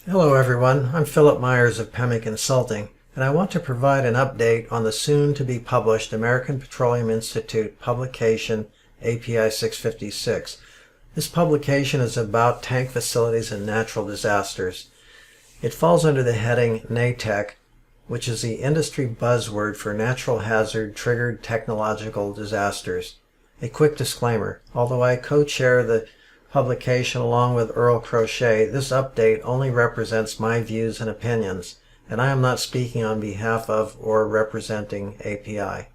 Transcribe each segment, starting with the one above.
Hello everyone, I'm Philip Myers of PEMY Consulting, and I want to provide an update on the soon-to-be published American Petroleum Institute publication API 656. This publication is about tank facilities and natural disasters. It falls under the heading NATECH, which is the industry buzzword for natural hazard-triggered technological disasters. A quick disclaimer, although I co-chair the publication along with Earl Crochet, this update only represents my views and opinions, and I am not speaking on behalf of or representing API.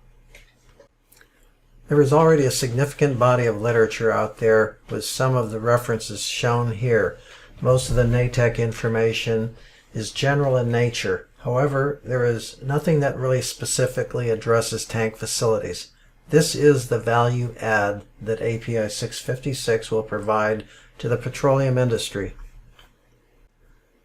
There is already a significant body of literature out there with some of the references shown here. Most of the NATECH information is general in nature. However, there is nothing that really specifically addresses tank facilities. This is the value add that API 656 will provide to the petroleum industry.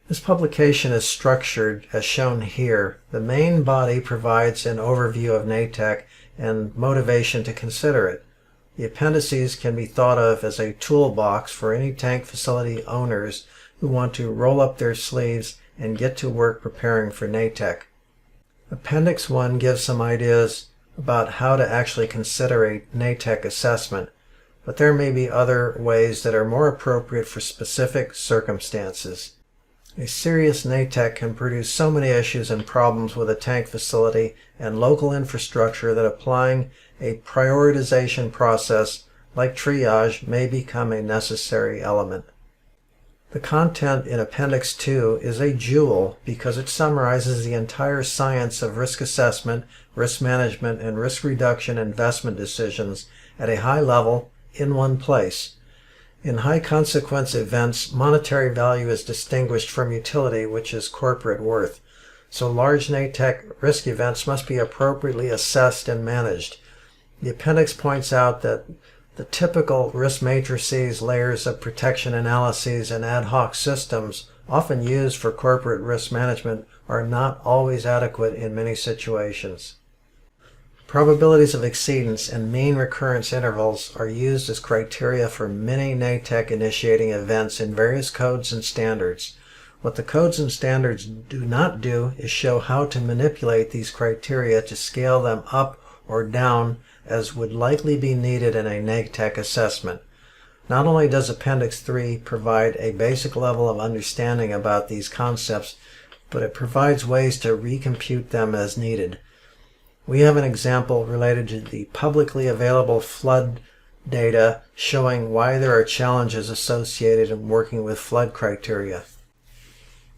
This publication is structured as shown here. The main body provides an overview of NATECH and motivation to consider it. The appendices can be thought of as a toolbox for any tank facility owners who want to roll up their sleeves and get to work preparing for NATECH. Appendix 1 gives some ideas about how to actually consider a NATECH assessment, but there may be other ways that are more appropriate for specific circumstances. A serious NATECH can produce so many issues and problems with a tank facility and local infrastructure that applying a prioritization process like triage may become a necessary element. The content in Appendix 2 is a jewel because it summarizes the entire science of risk assessment, risk management, and risk reduction investment decisions at a high level in one place. In high consequence events, monetary value is distinguished from utility, which is corporate worth. So large NATECH risk events must be appropriately assessed and managed. The appendix points out that the typical risk matrices, layers of protection analyses, and ad hoc systems often used for corporate risk management are not always adequate in many situations. Probabilities of exceedance and mean recurrence intervals are used as criteria for many NATECH initiating events in various codes and standards. What the codes and standards do not do is show how to manipulate these criteria to scale them up or down as would likely be needed in a NATECH assessment. Not only does Appendix 3 provide a basic level of understanding about these concepts, but it provides ways to recompute them as needed. We have an example related to the publicly available flood data showing why there are challenges associated in working with flood criteria.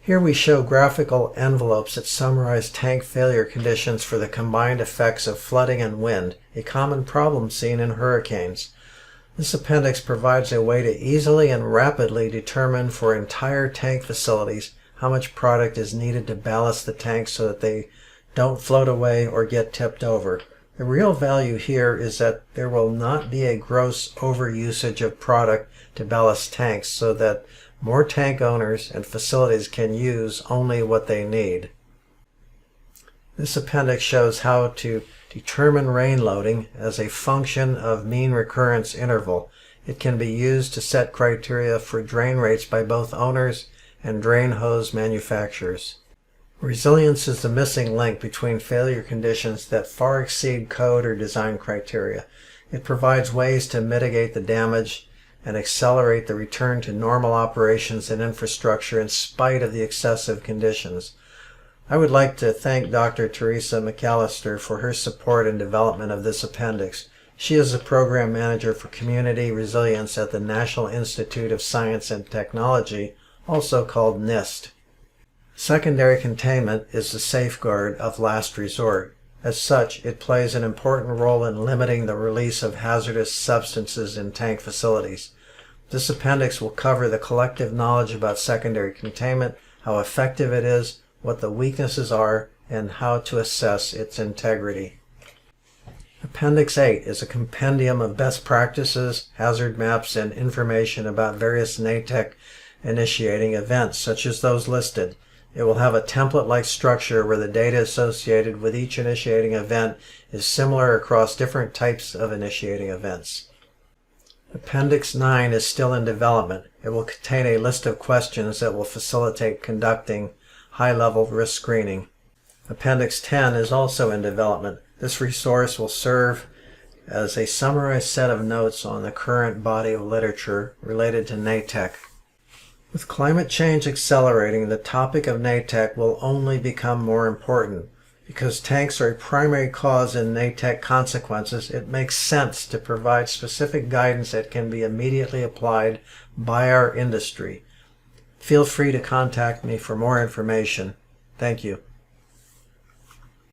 Here we show graphical envelopes that summarize tank failure conditions for the combined effects of flooding and wind, a common problem seen in hurricanes. This appendix provides a way to easily and rapidly determine for entire tank facilities how much product is needed to ballast the tanks so that they don't float away or get tipped over. The real value here is that there will not be a gross overusage of product to ballast tanks so that more tank owners and facilities can use only what they need. This appendix shows how to determine rain loading as a function of mean recurrence interval. It can be used to set criteria for drain rates by both owners and drain hose manufacturers. Resilience is the missing link between failure conditions that far exceed code or design criteria. It provides ways to mitigate the damage and accelerate the return to normal operations and infrastructure in spite of the excessive conditions. I would like to thank Dr. Teresa McAllister for her support and development of this appendix. She is the Program Manager for Community Resilience at the National Institute of Science and Technology, also called NIST. Secondary containment is the safeguard of last resort. As such, it plays an important role in limiting the release of hazardous substances in tank facilities. This appendix will cover the collective knowledge about secondary containment, how effective it is, what the weaknesses are, and how to assess its integrity. Appendix 8 is a compendium of best practices, hazard maps, and information about various NATECH initiating events, such as those listed. It will have a template-like structure where the data associated with each initiating event is similar across different types of initiating events. Appendix 9 is still in development. It will contain a list of questions that will facilitate conducting high-level risk screening. Appendix 10 is also in development. This resource will serve as a summarized set of notes on the current body of literature related to NATECH. With climate change accelerating, the topic of NATECH will only become more important. Because tanks are a primary cause in NATECH consequences, it makes sense to provide specific guidance that can be immediately applied by our industry. Feel free to contact me for more information. Thank you.